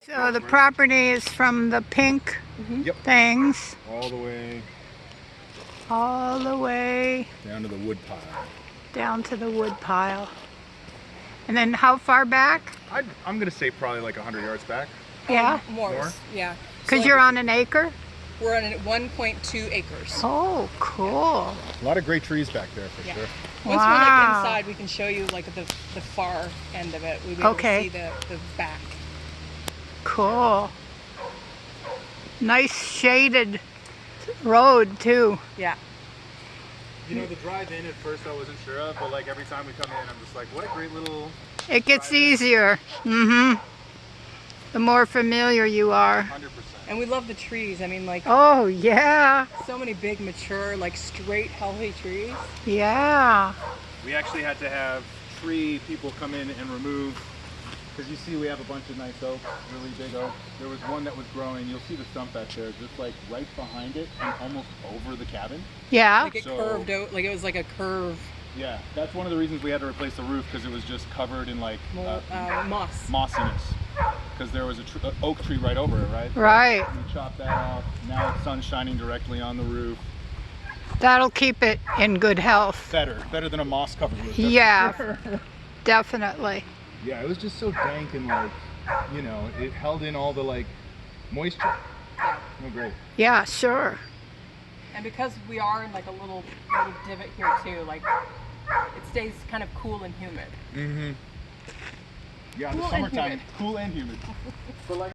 So the property is from the pink Yep. things All the way all the way down to the wood pile. down to the wood pile. And then how far back? I'm going to say probably like 100 yards back. Yeah? More. More? Yeah. Because So you're on an acre? we're on 1.2 acres. Oh, cool. A lot of great trees back there for Yeah. sure. Once we're Wow. inside, we can show you like the far end of it. We'll be able Okay. to see the back. Cool. Nice shaded road too. Yeah. You know, the drive-in at first I wasn't sure of, but like every time we come in, I'm just like, what a great little... It gets easier. The more familiar you are. 100%. And we love the trees. I mean, like, Oh, yeah. so many big, mature, like straight, healthy trees. Yeah. We actually had to have tree people come in and remove, because you see we have a bunch of nice oaks, really big oaks. There was one that was growing, you'll see the stump back there, just like right behind it and almost over the cabin. Yeah. Like it curved out, like it was like a curve. Yeah, that's one of the reasons we had to replace the roof, because it was just covered in like Moss. mossiness. Because there was a oak tree right over it, right? Right. We chopped that off. Now the sun's shining directly on the roof. That'll keep it in good health. Better than a moss covered roof. Yeah. Definitely. Yeah, it was just so dank and like, you know, it held in all the like moisture. Oh, great. Yeah, sure. And because we are in like a little divot here too, like it stays kind of cool and humid. Mm-hmm. Yeah, Cool the and summertime, humid. cool and humid. For like